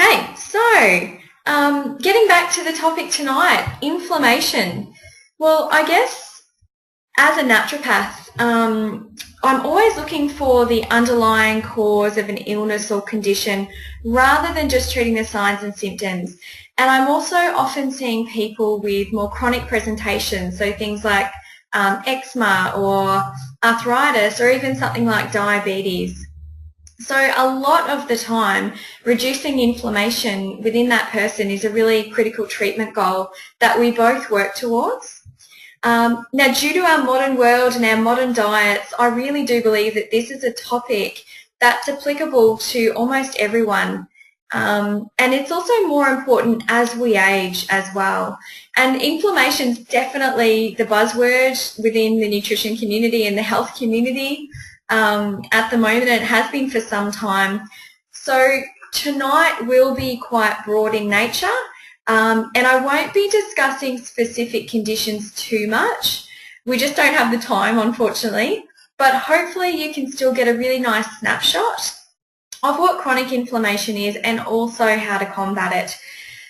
Okay, so getting back to the topic tonight, inflammation. Well, I guess as a naturopath, I'm always looking for the underlying cause of an illness or condition rather than just treating the signs and symptoms. And I'm also often seeing people with more chronic presentations, so things like eczema or arthritis or even something like diabetes. So a lot of the time, reducing inflammation within that person is a really critical treatment goal that we both work towards. Now, due to our modern world and our modern diets, I really do believe that this is a topic that's applicable to almost everyone. And it's also more important as we age as well. And inflammation is definitely the buzzword within the nutrition community and the health community. At the moment, it has been for some time. So tonight will be quite broad in nature, and I won't be discussing specific conditions too much. We just don't have the time, unfortunately, but hopefully you can still get a really nice snapshot of what chronic inflammation is and also how to combat it.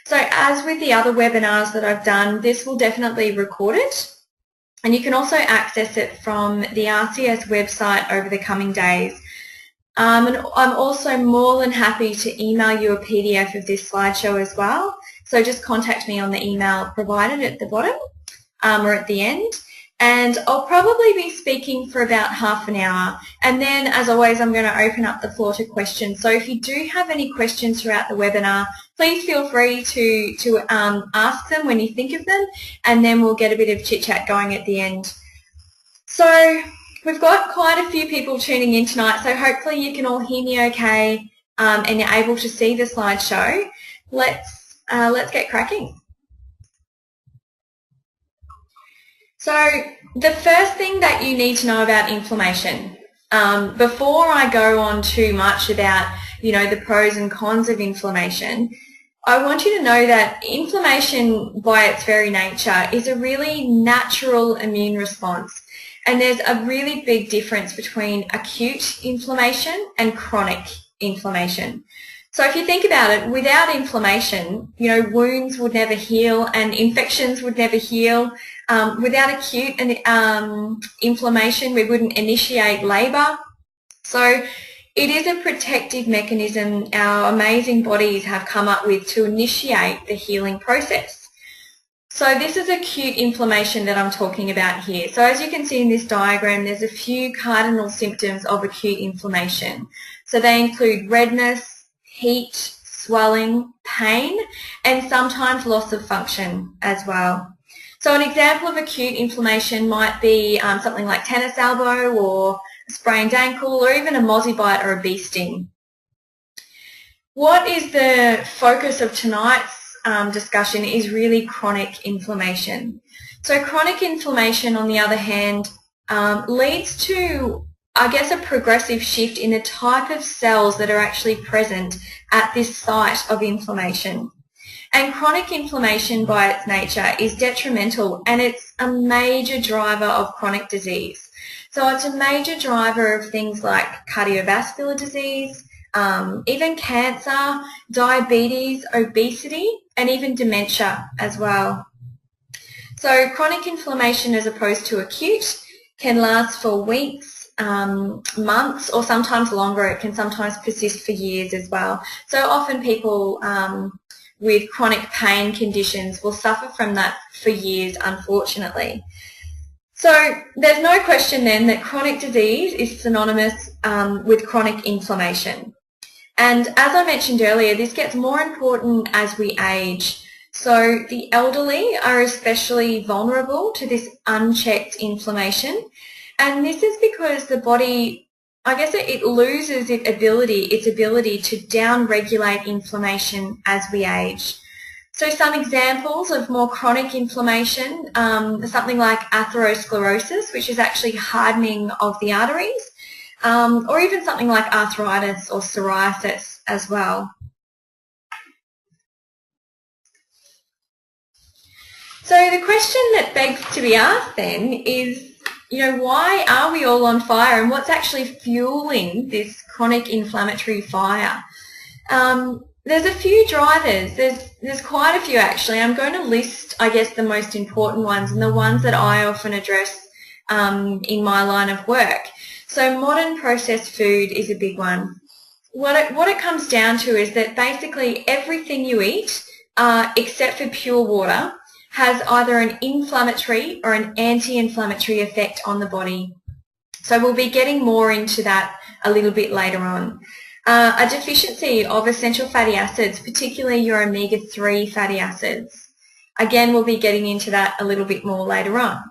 So as with the other webinars that I've done, this will definitely be recorded. And you can also access it from the RCS website over the coming days. And I'm also more than happy to email you a PDF of this slideshow as well. So just contact me on the email provided at the bottom or at the end. And I'll probably be speaking for about half an hour. And then, as always, I'm going to open up the floor to questions. So if you do have any questions throughout the webinar, please feel free to ask them when you think of them, and then we'll get a bit of chit-chat going at the end. So we've got quite a few people tuning in tonight, so hopefully you can all hear me okay and you're able to see the slideshow. Let's get cracking. So the first thing that you need to know about inflammation, before I go on too much about, the pros and cons of inflammation, I want you to know that inflammation by its very nature is a really natural immune response. And there's a really big difference between acute inflammation and chronic inflammation. So if you think about it, without inflammation, wounds would never heal and infections would never heal. Without acute inflammation, we wouldn't initiate labour. So it is a protective mechanism our amazing bodies have come up with to initiate the healing process. So this is acute inflammation that I'm talking about here. So as you can see in this diagram, there's a few cardinal symptoms of acute inflammation. So they include redness, heat, swelling, pain, and sometimes loss of function as well. So an example of acute inflammation might be something like tennis elbow or a sprained ankle or even a mozzie bite or a bee sting. What is the focus of tonight's discussion is really chronic inflammation. So chronic inflammation, on the other hand, leads to, a progressive shift in the type of cells that are actually present at this site of inflammation. And chronic inflammation by its nature is detrimental, and it's a major driver of chronic disease. So it's a major driver of things like cardiovascular disease, even cancer, diabetes, obesity, and even dementia as well. So chronic inflammation, as opposed to acute, can last for weeks, months, or sometimes longer. It can sometimes persist for years as well. So often people with chronic pain conditions will suffer from that for years, unfortunately. So there's no question then that chronic disease is synonymous with chronic inflammation. And as I mentioned earlier, this gets more important as we age. So the elderly are especially vulnerable to this unchecked inflammation. And this is because the body, it loses its ability to down-regulate inflammation as we age. So some examples of more chronic inflammation, something like atherosclerosis, which is actually hardening of the arteries, or even something like arthritis or psoriasis as well. So the question that begs to be asked then is, why are we all on fire, and what's actually fueling this chronic inflammatory fire? There's a few drivers. There's quite a few actually. I'm going to list, I guess, the most important ones and the ones that I often address in my line of work. So modern processed food is a big one. What it comes down to is that basically everything you eat, except for pure water, has either an inflammatory or an anti-inflammatory effect on the body. So we'll be getting more into that a little bit later on. A deficiency of essential fatty acids, particularly your omega-3 fatty acids. Again, we'll be getting into that a little bit more later on.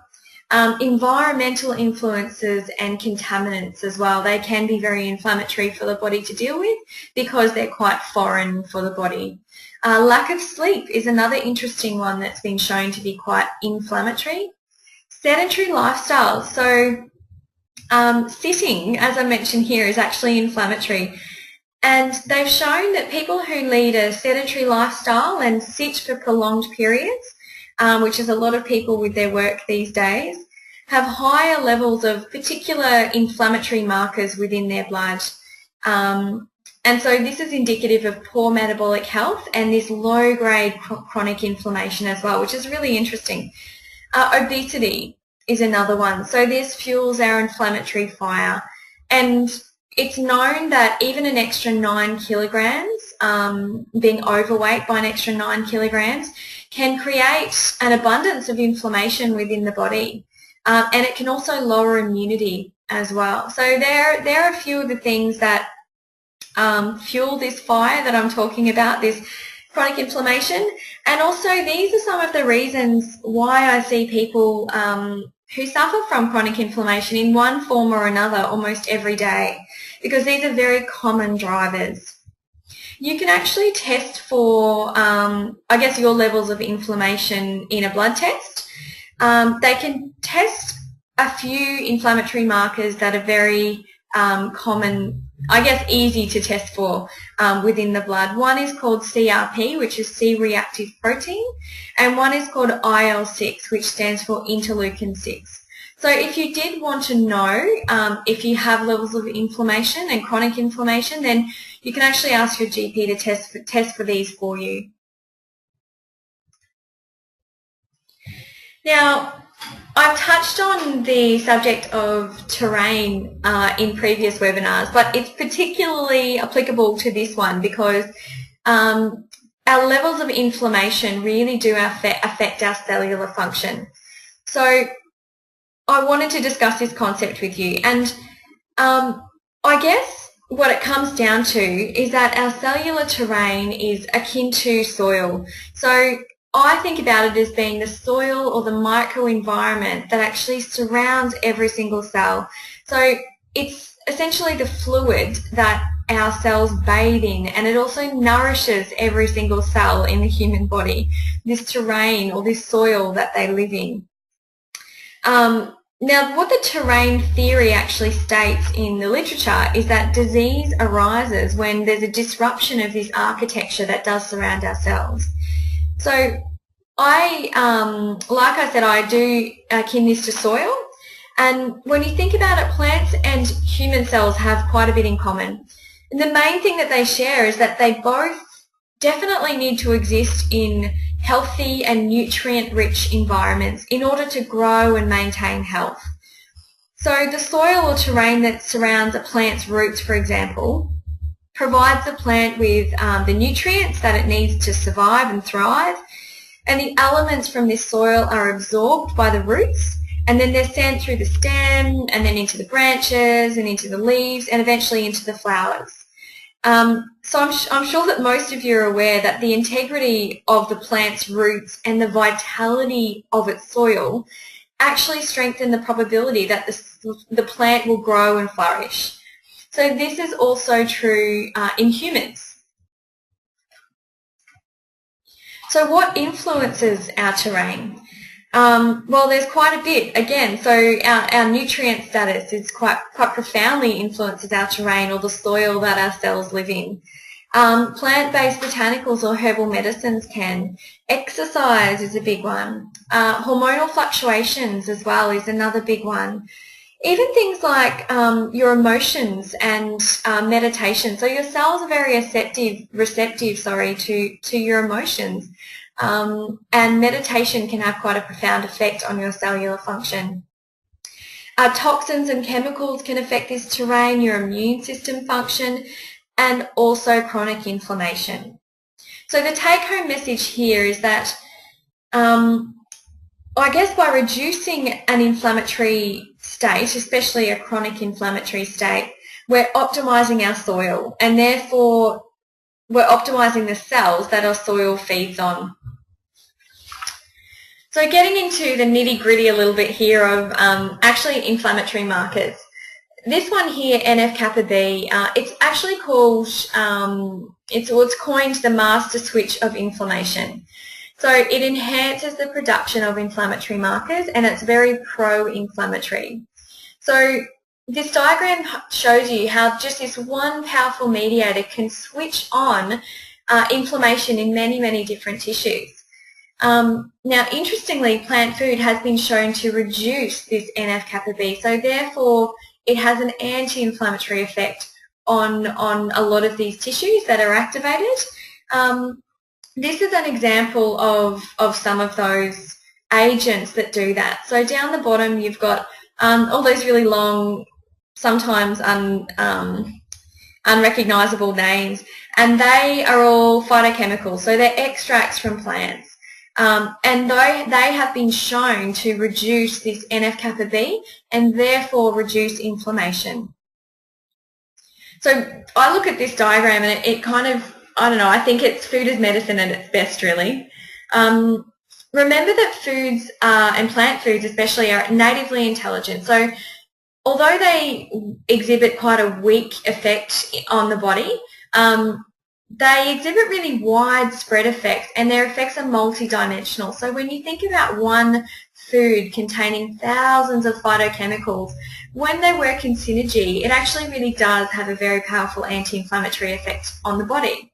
Environmental influences and contaminants as well. They can be very inflammatory for the body to deal with because they're quite foreign for the body. Lack of sleep is another interesting one that's been shown to be quite inflammatory. Sedentary lifestyles. So sitting, as I mentioned here, is actually inflammatory. And they've shown that people who lead a sedentary lifestyle and sit for prolonged periods, which is a lot of people with their work these days, have higher levels of particular inflammatory markers within their blood. And so this is indicative of poor metabolic health and this low-grade chronic inflammation as well, which is really interesting. Obesity is another one. So this fuels our inflammatory fire. And it's known that even an extra 9 kilograms, being overweight by an extra 9 kilograms, can create an abundance of inflammation within the body. And it can also lower immunity as well. So there are a few of the things that fuel this fire that I'm talking about, this chronic inflammation. And also these are some of the reasons why I see people who suffer from chronic inflammation in one form or another almost every day, because these are very common drivers. You can actually test for, I guess, your levels of inflammation in a blood test. They can test a few inflammatory markers that are very common, I guess easy to test for within the blood. One is called CRP, which is C-reactive protein, and one is called IL-6, which stands for interleukin-6. So if you did want to know if you have levels of inflammation and chronic inflammation, then you can actually ask your GP to test for these for you. Now, I've touched on the subject of terrain in previous webinars, but it's particularly applicable to this one because our levels of inflammation really do affect our cellular function. So I wanted to discuss this concept with you, and I guess what it comes down to is that our cellular terrain is akin to soil. So I think about it as being the soil or the microenvironment that actually surrounds every single cell. So it's essentially the fluid that our cells bathe in, and it also nourishes every single cell in the human body, this terrain or this soil that they live in. Now, what the terrain theory actually states in the literature is that disease arises when there's a disruption of this architecture that does surround our cells. So like I said, I do akin this to soil. And when you think about it, plants and human cells have quite a bit in common. And the main thing that they share is that they both definitely need to exist in healthy and nutrient-rich environments in order to grow and maintain health. So the soil or terrain that surrounds a plant's roots, for example, provides the plant with the nutrients that it needs to survive and thrive, and the elements from this soil are absorbed by the roots, and then they're sent through the stem and then into the branches and into the leaves and eventually into the flowers. So I'm sure that most of you are aware that the integrity of the plant's roots and the vitality of its soil actually strengthen the probability that the plant will grow and flourish. So this is also true in humans. So what influences our terrain? Well, there's quite a bit, again. So our nutrient status is quite profoundly influences our terrain or the soil that our cells live in. Plant-based botanicals or herbal medicines can. Exercise is a big one. Hormonal fluctuations as well is another big one. Even things like your emotions and meditation. So your cells are very receptive, to your emotions. And meditation can have quite a profound effect on your cellular function. Toxins and chemicals can affect this terrain, your immune system function, and also chronic inflammation. So the take-home message here is that I guess by reducing an inflammatory state, especially a chronic inflammatory state, we're optimizing our soil, and therefore we're optimizing the cells that our soil feeds on. So getting into the nitty-gritty a little bit here of actually inflammatory markers. This one here, NF-kappa B, it's actually called, it's coined the master switch of inflammation. So it enhances the production of inflammatory markers, and it's very pro-inflammatory. So this diagram shows you how just this one powerful mediator can switch on inflammation in many, many different tissues. Now, interestingly, plant food has been shown to reduce this NF-kappa B, so therefore it has an anti-inflammatory effect on a lot of these tissues that are activated. This is an example of some of those agents that do that. So down the bottom you've got all those really long, sometimes unrecognisable names, and they are all phytochemicals, so they're extracts from plants. And they have been shown to reduce this NF-kappa B and therefore reduce inflammation. So I look at this diagram and it kind of, I don't know, I think it's food as medicine at its best, really. Remember that foods and plant foods especially are natively intelligent. So although they exhibit quite a weak effect on the body, they exhibit really widespread effects, and their effects are multidimensional. So when you think about one food containing thousands of phytochemicals, when they work in synergy, it actually really does have a very powerful anti-inflammatory effect on the body.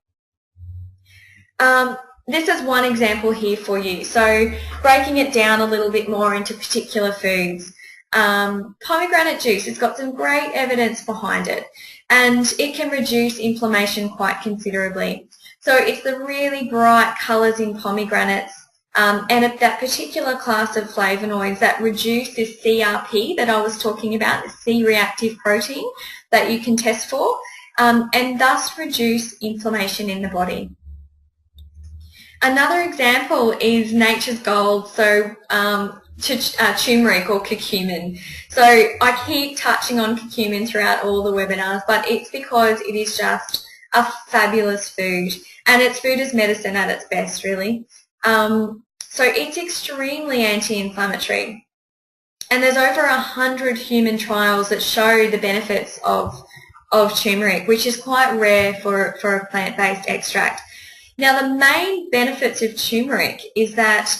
This is one example here for you. So breaking it down a little bit more into particular foods. Pomegranate juice, it's got some great evidence behind it, and it can reduce inflammation quite considerably. So it's the really bright colours in pomegranates and that particular class of flavonoids that reduce this CRP that I was talking about, the C-reactive protein that you can test for, and thus reduce inflammation in the body. Another example is Nature's Gold, so turmeric or curcumin. So I keep touching on curcumin throughout all the webinars, but it's because it is just a fabulous food, and it's food as medicine at its best, really. So it's extremely anti-inflammatory, and there's over 100 human trials that show the benefits of turmeric, which is quite rare for a plant-based extract. Now, the main benefits of turmeric is that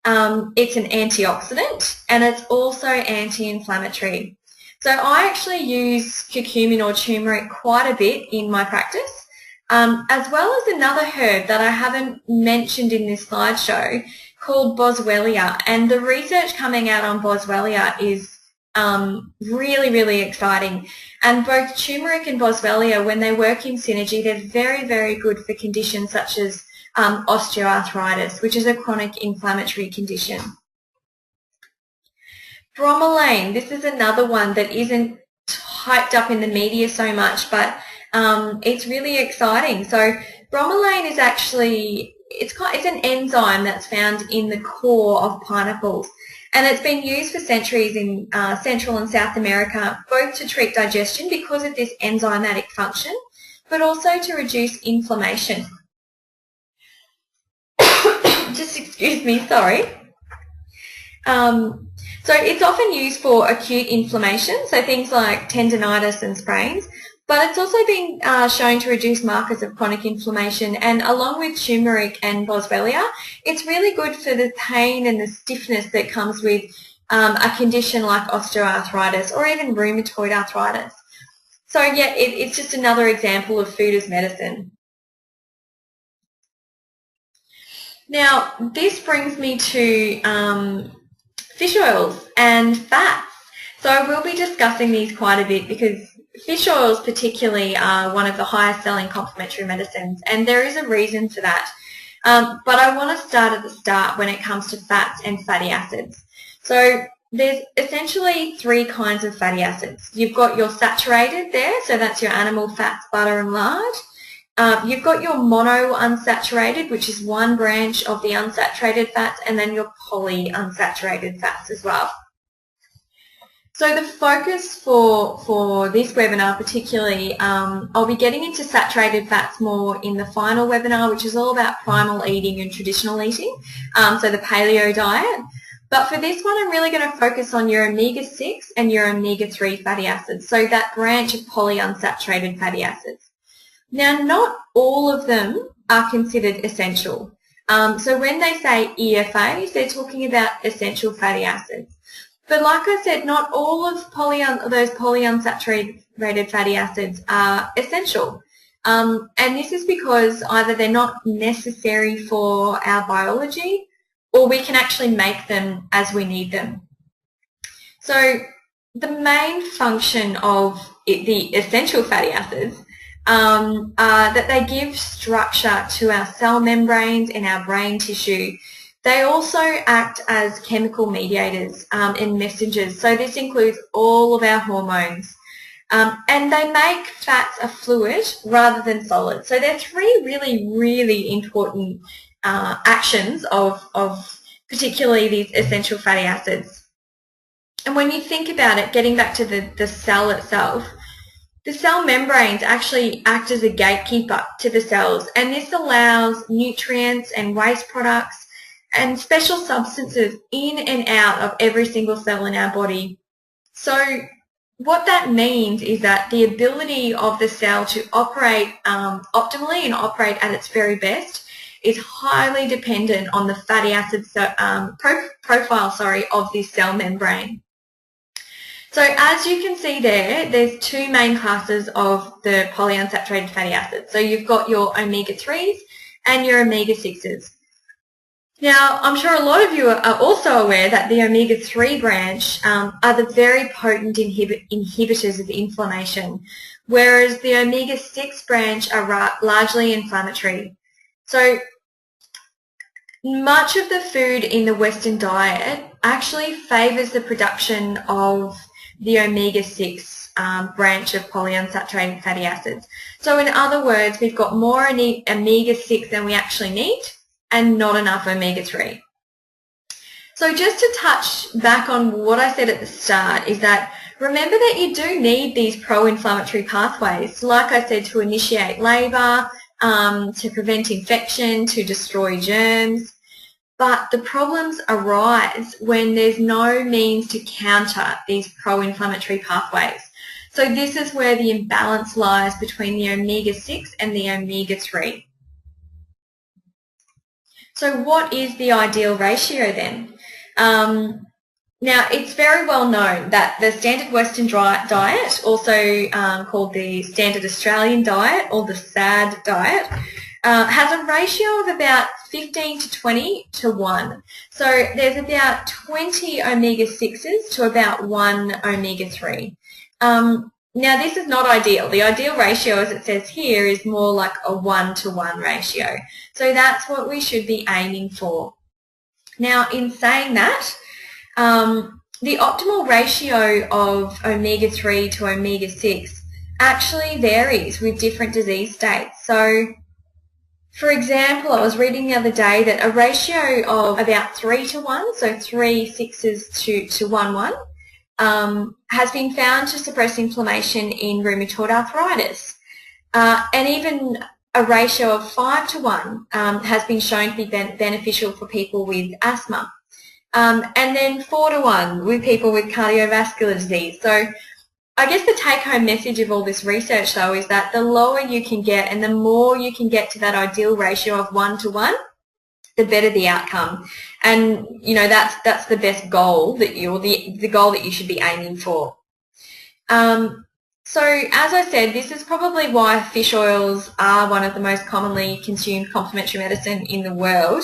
it's an antioxidant, and it's also anti-inflammatory. So I actually use curcumin or turmeric quite a bit in my practice, as well as another herb that I haven't mentioned in this slideshow called Boswellia. And the research coming out on Boswellia is really, really exciting. And both turmeric and Boswellia, when they work in synergy, they're very, very good for conditions such as osteoarthritis, which is a chronic inflammatory condition. Bromelain, this is another one that isn't hyped up in the media so much, but it's really exciting. So bromelain is actually, it's an enzyme that's found in the core of pineapples, and it's been used for centuries in Central and South America, both to treat digestion because of this enzymatic function, but also to reduce inflammation. Just excuse me, sorry. So it's often used for acute inflammation, so things like tendinitis and sprains, but it's also been shown to reduce markers of chronic inflammation, and along with turmeric and Boswellia, it's really good for the pain and the stiffness that comes with a condition like osteoarthritis or even rheumatoid arthritis. So yeah, it's just another example of food as medicine. Now, this brings me to fish oils and fats. So I will be discussing these quite a bit because fish oils particularly are one of the highest selling complementary medicines, and there is a reason for that. But I want to start at the start when it comes to fats and fatty acids. So there's essentially three kinds of fatty acids. You've got your saturated there, so that's your animal fats, butter and lard. You've got your monounsaturated, which is one branch of the unsaturated fats, and then your polyunsaturated fats as well. So the focus for this webinar particularly, I'll be getting into saturated fats more in the final webinar, which is all about primal eating and traditional eating, so the paleo diet. But for this one, I'm really going to focus on your omega-6 and your omega-3 fatty acids, so that branch of polyunsaturated fatty acids. Now, not all of them are considered essential. So when they say EFAs, they're talking about essential fatty acids. But like I said, not all of those polyunsaturated fatty acids are essential. And this is because either they're not necessary for our biology, or we can actually make them as we need them. So the main function of the essential fatty acids are that they give structure to our cell membranes in our brain tissue. They also act as chemical mediators and messengers. So this includes all of our hormones. And they make fats a fluid rather than solid. So they're three really, really important actions of particularly these essential fatty acids. And when you think about it, getting back to the cell itself, the cell membranes actually act as a gatekeeper to the cells, and this allows nutrients and waste products and special substances in and out of every single cell in our body. So what that means is that the ability of the cell to operate optimally and operate at its very best is highly dependent on the fatty acid profile of this cell membrane. So as you can see there's two main classes of the polyunsaturated fatty acids. So you've got your omega-3s and your omega-6s. Now, I'm sure a lot of you are also aware that the omega-3 branch are the very potent inhibitors of inflammation, whereas the omega-6 branch are largely inflammatory. So much of the food in the Western diet actually favours the production of the omega-6 branch of polyunsaturated fatty acids. So in other words, we've got more omega-6 than we actually need and not enough omega-3. So just to touch back on what I said at the start is that remember that you do need these pro-inflammatory pathways, like I said, to initiate labour, to prevent infection, to destroy germs. But the problems arise when there's no means to counter these pro-inflammatory pathways. So this is where the imbalance lies between the omega-6 and the omega-3. So what is the ideal ratio then? Now, it's very well known that the Standard Western Diet, also called the Standard Australian Diet or the SAD diet, has a ratio of about 15 to 20 to 1. So there's about 20 omega-6s to about 1 omega-3. Now, this is not ideal. The ideal ratio, as it says here, is more like a 1-to-1 ratio. So that's what we should be aiming for. Now, in saying that, the optimal ratio of omega-3 to omega-6 actually varies with different disease states. So, for example, I was reading the other day that a ratio of about 3 to 1, so 3 6s to 1 1, has been found to suppress inflammation in rheumatoid arthritis. And even a ratio of 5 to 1 has been shown to be beneficial for people with asthma. And then 4 to 1 with people with cardiovascular disease. So I guess the take-home message of all this research, though, is that the lower you can get and the more you can get to that ideal ratio of 1 to 1, the better the outcome. And, you know, that's the best goal that the goal that you should be aiming for. So as I said, this is probably why fish oils are one of the most commonly consumed complementary medicine in the world.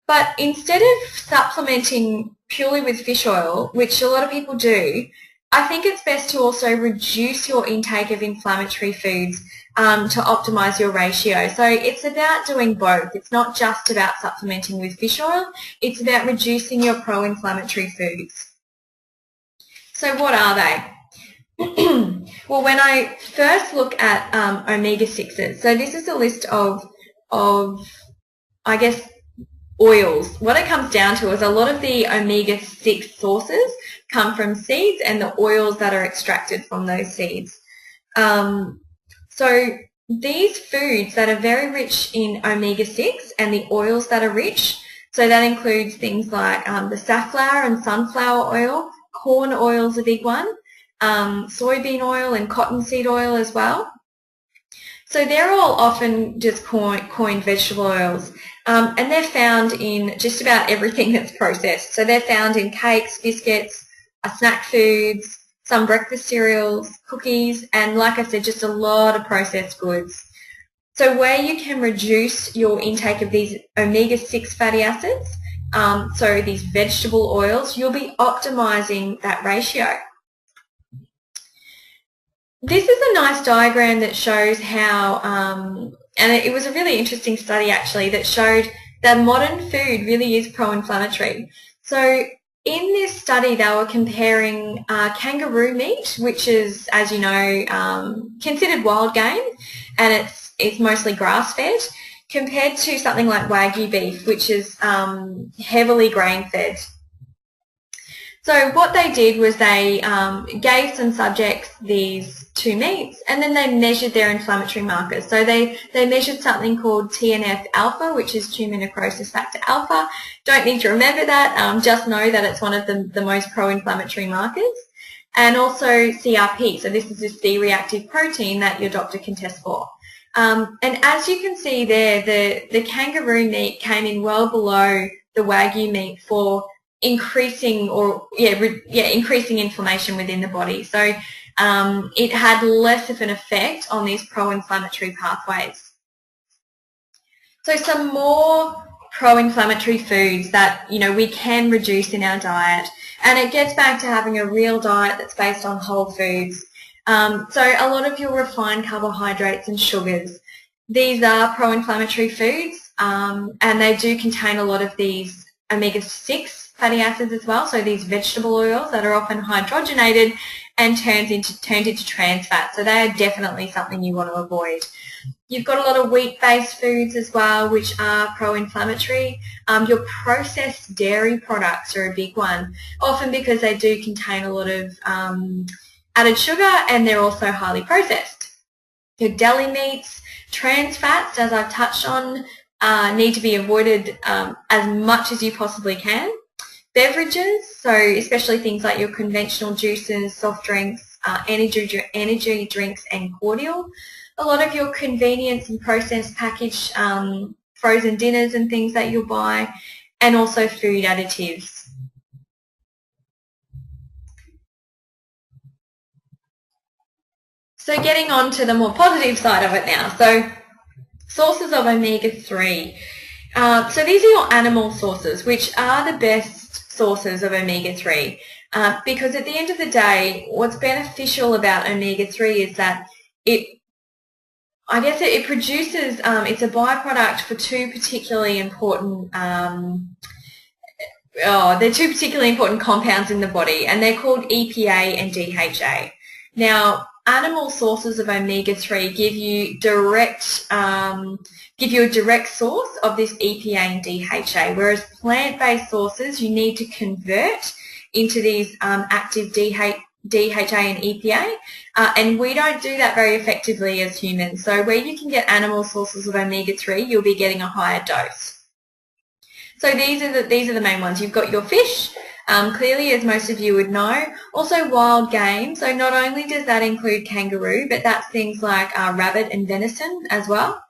But instead of supplementing purely with fish oil, which a lot of people do, I think it's best to also reduce your intake of inflammatory foods to optimize your ratio. So it's about doing both. It's not just about supplementing with fish oil. It's about reducing your pro-inflammatory foods. So what are they? Well, when I first look at omega-6s, so this is a list of I guess, oils. What it comes down to is a lot of the omega-6 sources come from seeds and the oils that are extracted from those seeds. So these foods that are very rich in omega-6 and the oils that are rich, so that includes things like the safflower and sunflower oil, corn oil is a big one, soybean oil and cottonseed oil as well. So they're all often just coined vegetable oils, and they're found in just about everything that's processed. So they're found in cakes, biscuits, snack foods, some breakfast cereals, cookies, and like I said, just a lot of processed goods. So where you can reduce your intake of these omega-6 fatty acids, so these vegetable oils, you'll be optimizing that ratio. This is a nice diagram that shows how, and it was a really interesting study actually, that showed that modern food really is pro-inflammatory. So in this study they were comparing kangaroo meat, which is, as you know, considered wild game, and it's mostly grass-fed, compared to something like Wagyu beef, which is heavily grain-fed. So what they did was they gave some subjects these two meats, and then they measured their inflammatory markers. So they measured something called TNF-alpha, which is tumour necrosis factor alpha. Don't need to remember that, just know that it's one of the most pro-inflammatory markers. And also CRP, so this is this C-reactive protein that your doctor can test for. And as you can see there, the kangaroo meat came in well below the Wagyu meat for increasing increasing inflammation within the body. So it had less of an effect on these pro-inflammatory pathways. So some more pro-inflammatory foods that we can reduce in our diet, and it gets back to having a real diet that's based on whole foods. So a lot of your refined carbohydrates and sugars, these are pro-inflammatory foods, and they do contain a lot of these omega-6 fatty acids as well, so these vegetable oils that are often hydrogenated and turned into trans fat. So they are definitely something you want to avoid. You've got a lot of wheat-based foods as well, which are pro-inflammatory. Your processed dairy products are a big one, often because they do contain a lot of added sugar and they're also highly processed. Your deli meats, trans fats, as I've touched on, need to be avoided as much as you possibly can. Beverages, so especially things like your conventional juices, soft drinks, energy drinks and cordial. A lot of your convenience and processed packaged frozen dinners and things that you'll buy, and also food additives. So getting on to the more positive side of it now. So sources of omega-3. So these are your animal sources, which are the best sources of omega-3, because at the end of the day, what's beneficial about omega-3 is that it produces, it's a byproduct for two particularly important, they're two particularly important compounds in the body, and they're called EPA and DHA. Now, animal sources of omega-3 give you a direct source of this EPA and DHA, whereas plant-based sources you need to convert into these active DHA and EPA, and we don't do that very effectively as humans. So where you can get animal sources of omega-3, you'll be getting a higher dose. So these are the main ones. You've got your fish, clearly, as most of you would know. Also wild game, so not only does that include kangaroo, but that's things like rabbit and venison as well.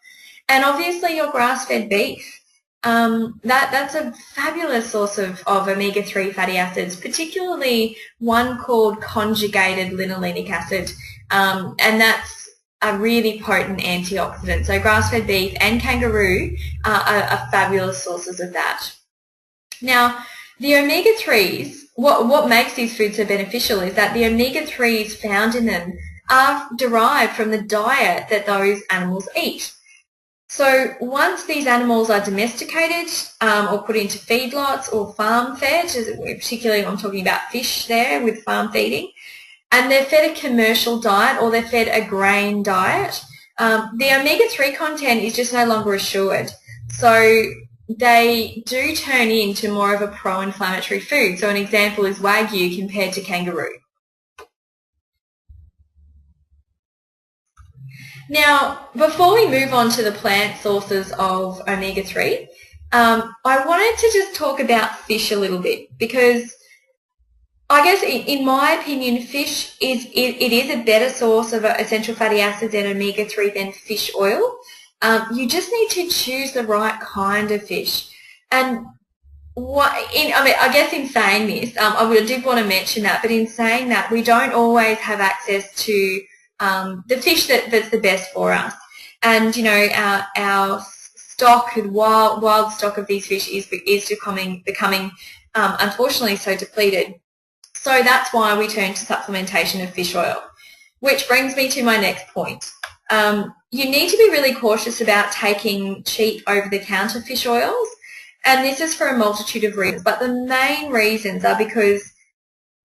And obviously your grass-fed beef. That's a fabulous source of omega-3 fatty acids, particularly one called conjugated linolenic acid, and that's a really potent antioxidant. So grass-fed beef and kangaroo are fabulous sources of that. Now, The omega-3s, what makes these foods so beneficial is that the omega-3s found in them are derived from the diet that those animals eat. So once these animals are domesticated or put into feedlots or farm fed, particularly I'm talking about fish there with farm feeding, and they're fed a commercial diet or they're fed a grain diet, the omega-3 content is just no longer assured. So they do turn into more of a pro-inflammatory food. So an example is Wagyu compared to kangaroo. Now, before we move on to the plant sources of omega-3, I wanted to just talk about fish a little bit because I guess in my opinion, fish is a better source of essential fatty acids and omega-3 than fish oil. You just need to choose the right kind of fish. And I guess in saying this, I did want to mention that, but in saying that, we don't always have access to the fish that's the best for us. And our stock, wild stock of these fish is becoming unfortunately so depleted. So that's why we turn to supplementation of fish oil, which brings me to my next point. You need to be really cautious about taking cheap over-the-counter fish oils, and this is for a multitude of reasons, but the main reasons are because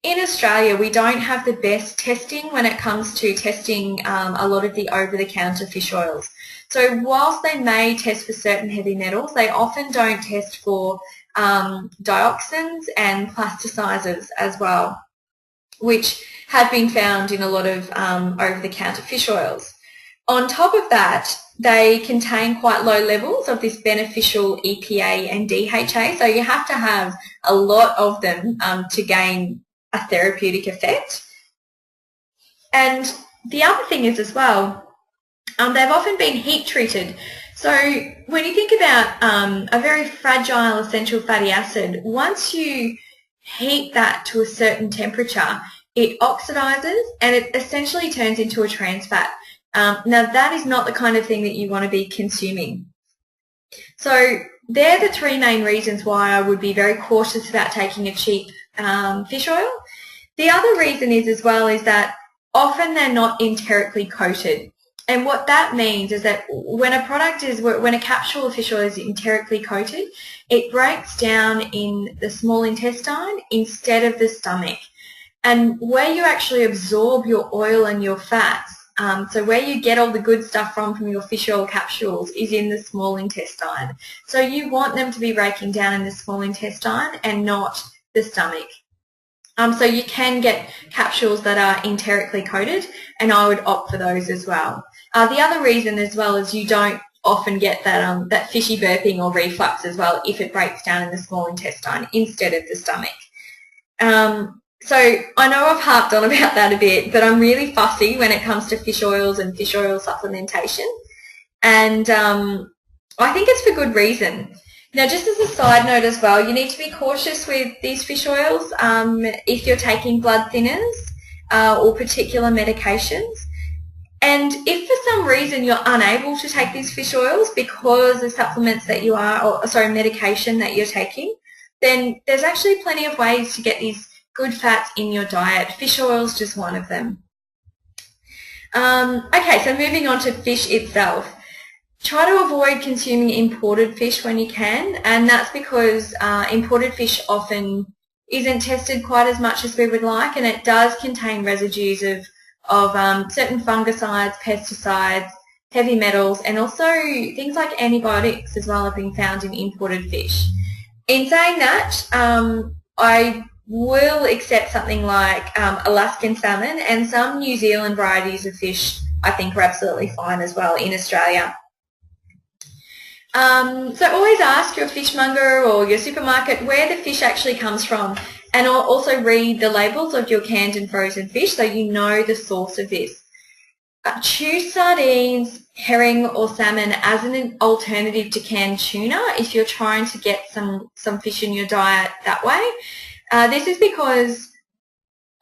in Australia we don't have the best testing when it comes to testing a lot of the over-the-counter fish oils. So whilst they may test for certain heavy metals, they often don't test for dioxins and plasticizers as well, which have been found in a lot of over-the-counter fish oils. On top of that, they contain quite low levels of this beneficial EPA and DHA, so you have to have a lot of them to gain a therapeutic effect. And the other thing is as well, they've often been heat treated. So when you think about a very fragile essential fatty acid, once you heat that to a certain temperature, it oxidizes and it essentially turns into a trans fat. Now that is not the kind of thing that you want to be consuming. So they're the three main reasons why I would be very cautious about taking a cheap fish oil. The other reason is as well is that often they're not enterically coated. And what that means is that when a capsule of fish oil is enterically coated, it breaks down in the small intestine instead of the stomach. And where you actually absorb your oil and your fats, so where you get all the good stuff from your fish oil capsules is in the small intestine. So you want them to be breaking down in the small intestine and not the stomach. So you can get capsules that are enterically coated, and I would opt for those as well. The other reason as well is you don't often get that fishy burping or reflux as well if it breaks down in the small intestine instead of the stomach. So I know I've harped on about that a bit, but I'm really fussy when it comes to fish oils and fish oil supplementation, and I think it's for good reason. Now, just as a side note as well, you need to be cautious with these fish oils if you're taking blood thinners or particular medications. And if for some reason you're unable to take these fish oils because of supplements that you are, medication that you're taking, then there's actually plenty of ways to get these good fats in your diet. Fish oil is just one of them. Okay, so moving on to fish itself. Try to avoid consuming imported fish when you can, and that's because imported fish often isn't tested quite as much as we would like, and it does contain residues of certain fungicides, pesticides, heavy metals, and also things like antibiotics as well have been found in imported fish. In saying that, I will accept something like Alaskan salmon, and some New Zealand varieties of fish I think are absolutely fine as well in Australia. So always ask your fishmonger or your supermarket where the fish actually comes from, and also read the labels of your canned and frozen fish so you know the source of this. Choose sardines, herring or salmon as an alternative to canned tuna if you're trying to get some fish in your diet that way. This is because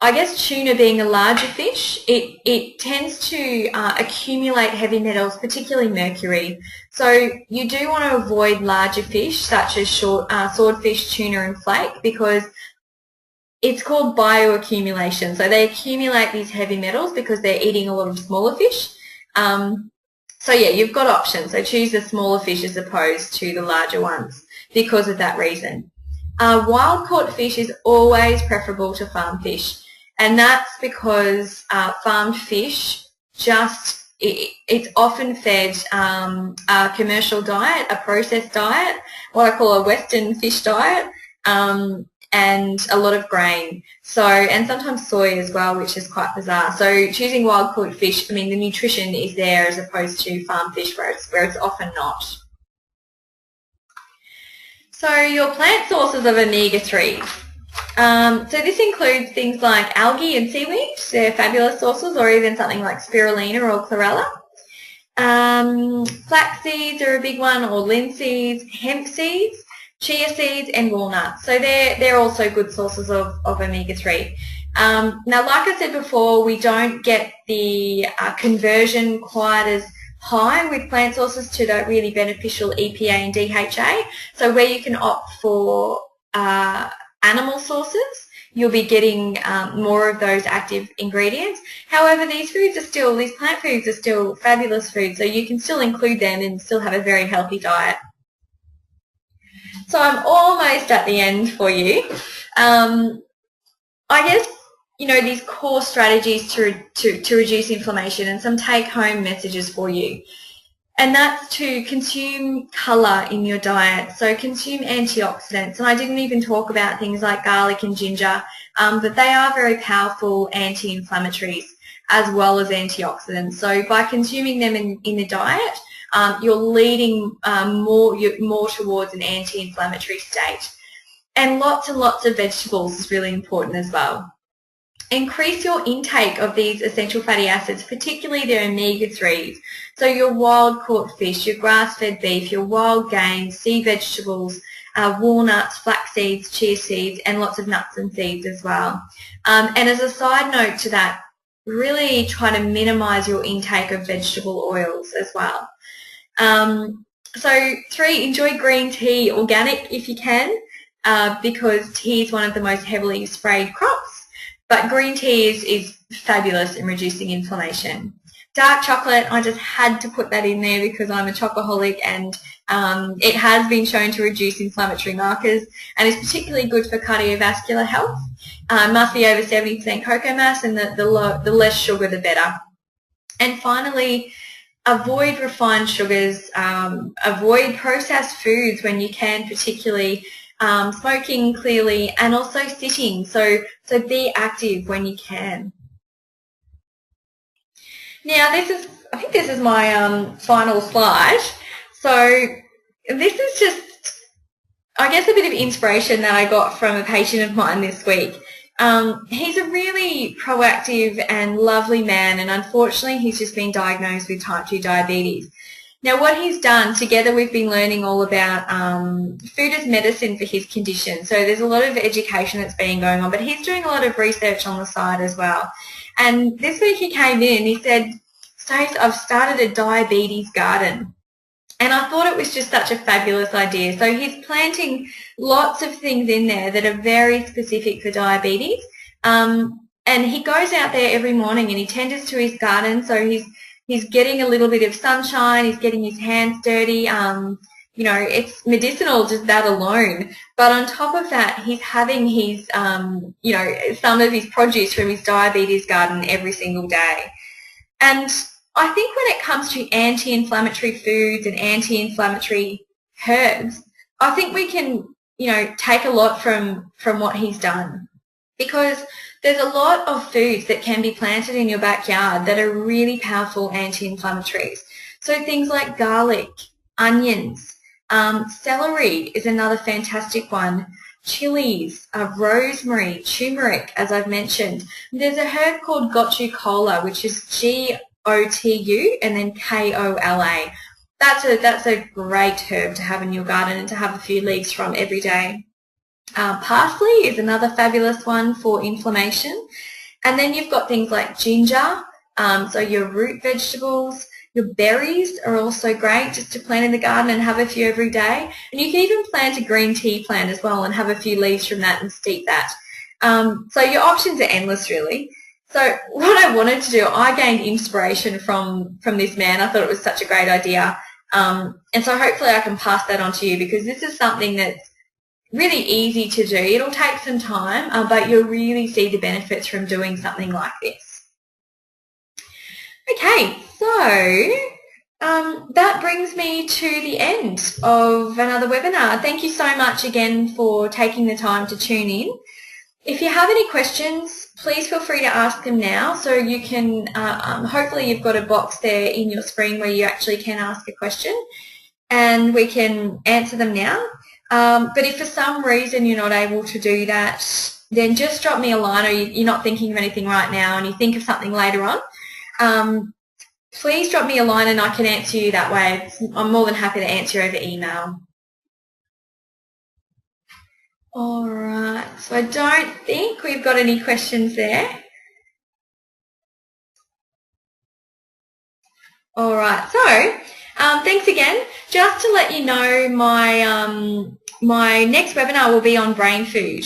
I guess tuna being a larger fish, it tends to accumulate heavy metals, particularly mercury. So you do want to avoid larger fish such as swordfish, tuna and flake, because it's called bioaccumulation. So they accumulate these heavy metals because they're eating a lot of smaller fish. So yeah, you've got options. So choose the smaller fish as opposed to the larger ones because of that reason. Wild caught fish is always preferable to farm fish, and that's because farmed fish it's often fed a commercial diet, a processed diet, what I call a Western fish diet, and a lot of grain. So, and sometimes soy as well, which is quite bizarre. So choosing wild caught fish, I mean, the nutrition is there as opposed to farm fish where it's often not. So your plant sources of omega-3s. So this includes things like algae and seaweed. They're fabulous sources, or even something like spirulina or chlorella. Flax seeds are a big one, or linseeds, hemp seeds, chia seeds and walnuts. So they're also good sources of omega-3. Now, like I said before, we don't get the conversion quite as high with plant sources to the really beneficial EPA and DHA. So where you can opt for animal sources, you'll be getting more of those active ingredients. However, these plant foods are still fabulous foods, so you can still include them and still have a very healthy diet. So I'm almost at the end for you. I guess, you know, these core strategies to reduce inflammation and some take-home messages for you. And that's to consume colour in your diet. So consume antioxidants. And I didn't even talk about things like garlic and ginger, but they are very powerful anti-inflammatories as well as antioxidants. So by consuming them in the diet, you're leading more towards an anti-inflammatory state. And lots of vegetables is really important as well. Increase your intake of these essential fatty acids, particularly the omega-3s. So your wild caught fish, your grass-fed beef, your wild game, sea vegetables, walnuts, flax seeds, chia seeds, and lots of nuts and seeds as well. And as a side note to that, really try to minimise your intake of vegetable oils as well. So 3, enjoy green tea, organic if you can, because tea is one of the most heavily sprayed crops. But green tea is fabulous in reducing inflammation. Dark chocolate, I just had to put that in there because I'm a chocoholic, and it has been shown to reduce inflammatory markers and is particularly good for cardiovascular health. Must be over 70% cocoa mass, and the less sugar the better. And finally, avoid refined sugars, avoid processed foods when you can, particularly smoking clearly, and also sitting. So be active when you can. Now I think this is my final slide. So this is just, I guess, a bit of inspiration that I got from a patient of mine this week. He's a really proactive and lovely man, and unfortunately he's just been diagnosed with type 2 diabetes. Now what he's done, together we've been learning all about food as medicine for his condition. So there's a lot of education that's been going on, but he's doing a lot of research on the side as well. And this week he came in and he said, "Stace, I've started a diabetes garden." And I thought it was just such a fabulous idea. So he's planting lots of things in there that are very specific for diabetes. And he goes out there every morning and he tends to his garden. So he's getting a little bit of sunshine, he's getting his hands dirty. You know, it's medicinal just that alone. But on top of that, he's having his, you know, some of his produce from his diabetes garden every single day. And I think when it comes to anti-inflammatory foods and anti-inflammatory herbs, I think we can, you know, take a lot from what he's done, because there's a lot of foods that can be planted in your backyard that are really powerful anti-inflammatories. So things like garlic, onions, celery is another fantastic one, chilies, rosemary, turmeric, as I've mentioned. There's a herb called gotu kola, which is Gotu and then Kola. That's a great herb to have in your garden and to have a few leaves from every day. Parsley is another fabulous one for inflammation. And then you've got things like ginger, so your root vegetables. Your berries are also great just to plant in the garden and have a few every day. And you can even plant a green tea plant as well and have a few leaves from that and steep that. So your options are endless, really. So what I wanted to do, I gained inspiration from this man. I thought it was such a great idea. And so hopefully I can pass that on to you, because this is something that's really easy to do. It'll take some time, but you'll really see the benefits from doing something like this. Okay, so that brings me to the end of another webinar. Thank you so much again for taking the time to tune in. If you have any questions, please feel free to ask them now. So you can, hopefully you've got a box there in your screen where you actually can ask a question, and we can answer them now. But if for some reason you're not able to do that, then just drop me a line, or you're not thinking of anything right now and you think of something later on. Please drop me a line and I can answer you that way. I'm more than happy to answer over email. All right, so I don't think we've got any questions there. All right, so thanks again. Just to let you know, my next webinar will be on brain food.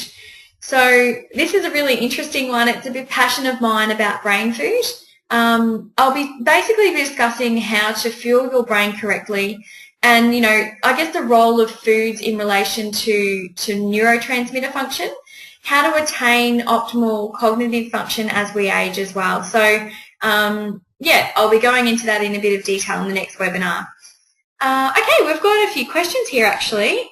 So this is a really interesting one. It's a big passion of mine about brain food. I'll be basically discussing how to fuel your brain correctly, and I guess the role of foods in relation to neurotransmitter function, how to attain optimal cognitive function as we age as well. So yeah, I'll be going into that in a bit of detail in the next webinar. Okay, we've got a few questions here actually.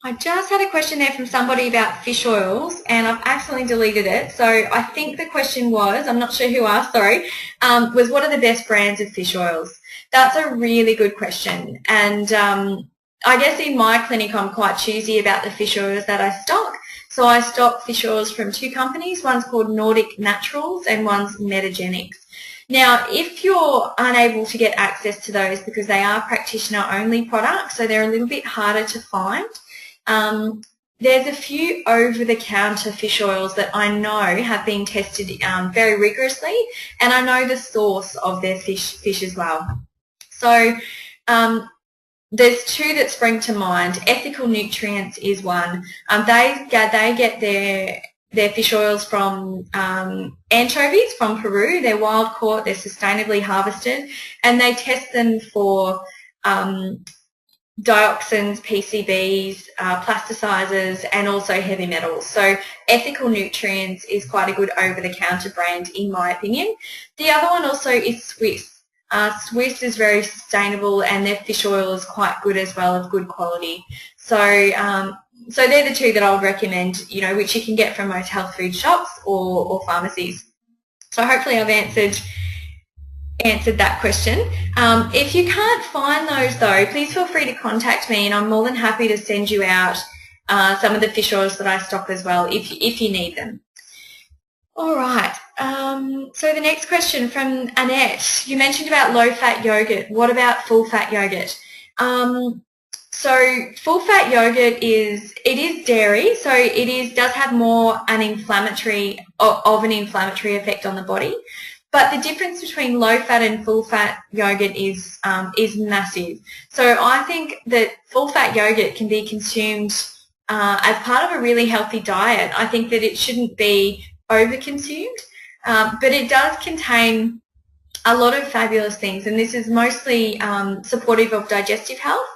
I just had a question there from somebody about fish oils, and I've accidentally deleted it. So I think the question was, I'm not sure who asked, sorry, was what are the best brands of fish oils? That's a really good question. And I guess in my clinic I'm quite choosy about the fish oils that I stock. So I stock fish oils from two companies. One's called Nordic Naturals and one's Metagenics. Now, if you're unable to get access to those because they are practitioner-only products, so they're a little bit harder to find, there's a few over-the-counter fish oils that I know have been tested very rigorously, and I know the source of their fish as well. So there's two that spring to mind. Ethical Nutrients is one. They get their fish oils from anchovies from Peru. They're wild caught, they're sustainably harvested, and they test them for dioxins, PCBs, plasticizers, and also heavy metals. So Ethical Nutrients is quite a good over-the-counter brand in my opinion. The other one also is Swiss. Swiss is very sustainable, and their fish oil is quite good as well, of good quality. So so they're the two that I would recommend, which you can get from most health food shops or pharmacies. So hopefully I've answered that question. If you can't find those though, please feel free to contact me, and I'm more than happy to send you out some of the fish oils that I stock as well if you need them. All right, so the next question from Annette. You mentioned about low-fat yogurt. What about full-fat yogurt? So full-fat yogurt is dairy, so it does have more an inflammatory effect on the body. But the difference between low-fat and full-fat yogurt is massive. So I think that full-fat yogurt can be consumed as part of a really healthy diet. I think that it shouldn't be over-consumed, but it does contain a lot of fabulous things, and this is mostly supportive of digestive health.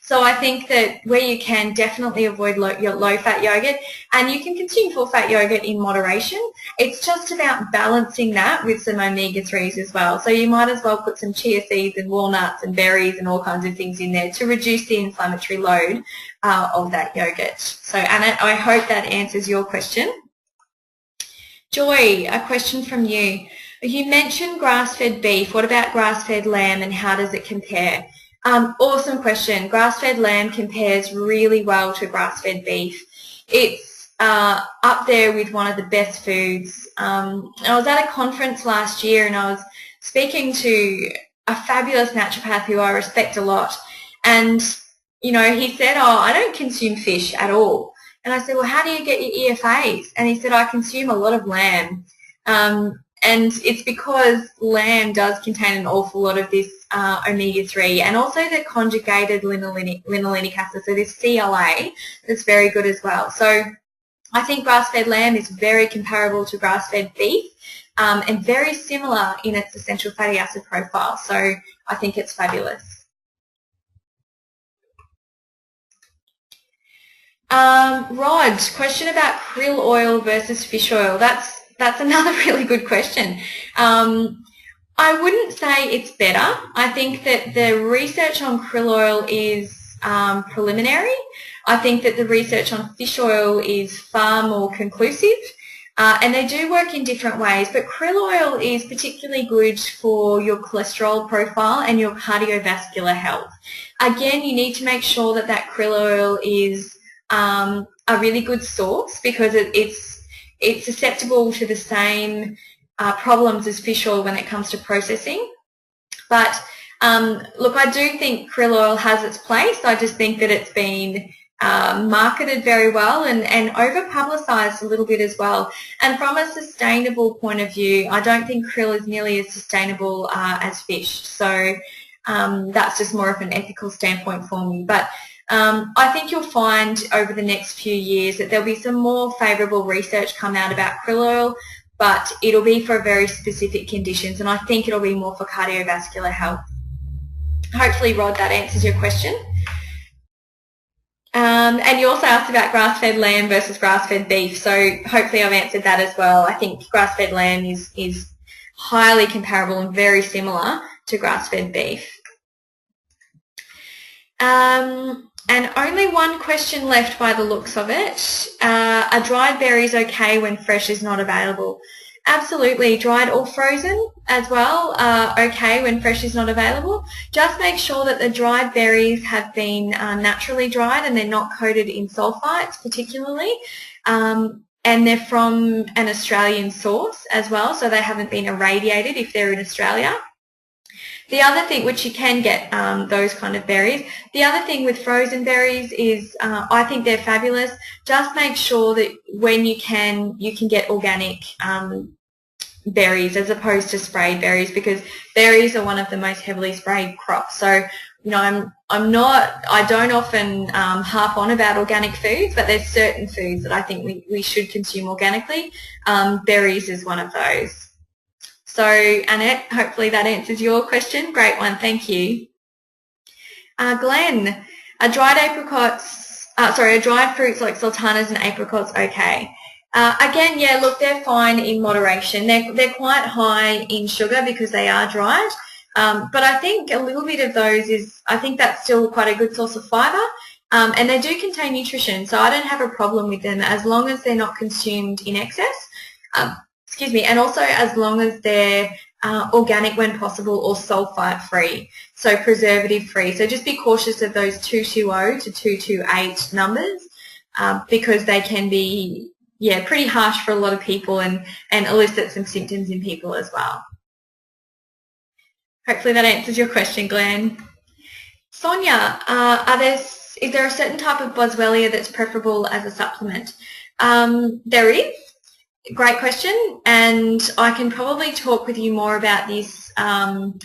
So I think that where you can, definitely avoid your low-fat yogurt, and you can consume full-fat yogurt in moderation. It's just about balancing that with some omega-3s as well. So you might as well put some chia seeds and walnuts and berries and all kinds of things in there to reduce the inflammatory load of that yogurt. So Anna, I hope that answers your question. Joy, a question from you. You mentioned grass-fed beef. What about grass-fed lamb, and how does it compare? Awesome question. Grass-fed lamb compares really well to grass-fed beef. It's up there with one of the best foods. I was at a conference last year and I was speaking to a fabulous naturopath who I respect a lot, and he said, I don't consume fish at all. And I said, well, how do you get your EFAs? And he said, I consume a lot of lamb. And it's because lamb does contain an awful lot of this omega-3 and also the conjugated linolenic acid, so this CLA that's very good as well. So I think grass-fed lamb is very comparable to grass-fed beef and very similar in its essential fatty acid profile. So I think it's fabulous. Rod, question about krill oil versus fish oil. That's another really good question. I wouldn't say it's better. I think that the research on krill oil is preliminary. I think that the research on fish oil is far more conclusive. And they do work in different ways, but krill oil is particularly good for your cholesterol profile and your cardiovascular health. Again, you need to make sure that that krill oil is a really good source because it's susceptible to the same problems as fish oil when it comes to processing. But look, I do think krill oil has its place. I just think that it's been marketed very well and over-publicised a little bit as well. And from a sustainable point of view, I don't think krill is nearly as sustainable as fish. So that's just more of an ethical standpoint for me. But I think you'll find over the next few years that there'll be some more favourable research come out about krill oil, but it'll be for very specific conditions, and I think it'll be more for cardiovascular health. Hopefully, Rod, that answers your question. And you also asked about grass-fed lamb versus grass-fed beef, so hopefully I've answered that as well. I think grass-fed lamb is highly comparable and very similar to grass-fed beef. And only one question left by the looks of it. Are dried berries okay when fresh is not available? Absolutely, dried or frozen as well are okay when fresh is not available. Just make sure that the dried berries have been naturally dried and they're not coated in sulfites particularly. And they're from an Australian source as well, so they haven't been irradiated if they're in Australia. The other thing, which you can get those kind of berries, the other thing with frozen berries is I think they're fabulous. Just make sure that when you can get organic berries as opposed to sprayed berries, because berries are one of the most heavily sprayed crops. So, you know, I don't often harp on about organic foods, but there's certain foods that I think we should consume organically. Berries is one of those. So, Annette, hopefully that answers your question. Great one, thank you. Glenn, are dried fruits like sultanas and apricots okay? Again, yeah, look, they're fine in moderation. They're quite high in sugar because they are dried, but I think a little bit of those I think that's still quite a good source of fibre, and they do contain nutrition, so I don't have a problem with them as long as they're not consumed in excess. Excuse me, and also as long as they're organic when possible or sulfite-free, so preservative-free. So just be cautious of those 220 to 228 numbers because they can be, yeah, pretty harsh for a lot of people and elicit some symptoms in people as well. Hopefully that answers your question, Glenn. Sonia, is there a certain type of Boswellia that's preferable as a supplement? There is. Great question, and I can probably talk with you more about this in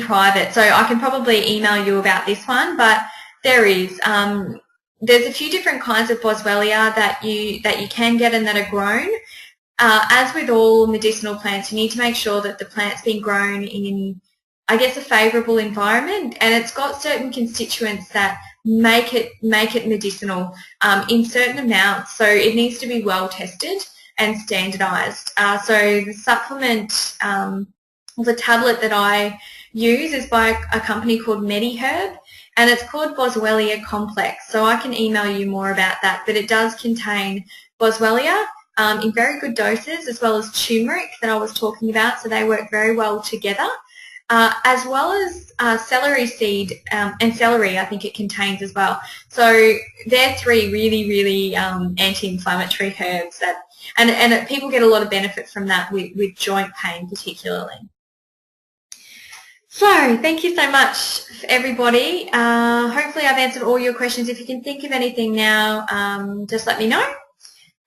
private. So I can probably email you about this one, but there's a few different kinds of Boswellia that you can get and that are grown. As with all medicinal plants, you need to make sure that the plant's been grown in, I guess, a favourable environment, and it's got certain constituents that make it medicinal in certain amounts, so it needs to be well tested and standardised. So the supplement, the tablet that I use is by a company called MediHerb, and it's called Boswellia Complex, so I can email you more about that, but it does contain Boswellia in very good doses, as well as turmeric that I was talking about, so they work very well together. As well as celery seed and celery, I think it contains as well. So they're three really, really anti-inflammatory herbs and people get a lot of benefit from that with joint pain particularly. So thank you so much, everybody. Hopefully I've answered all your questions. If you can think of anything now, just let me know.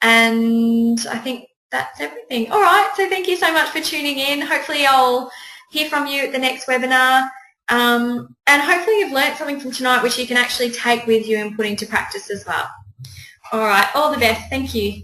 And I think that's everything. All right, so thank you so much for tuning in. Hopefully I'll hear from you at the next webinar. And hopefully you've learnt something from tonight which you can actually take with you and put into practice as well. All right, all the best. Thank you.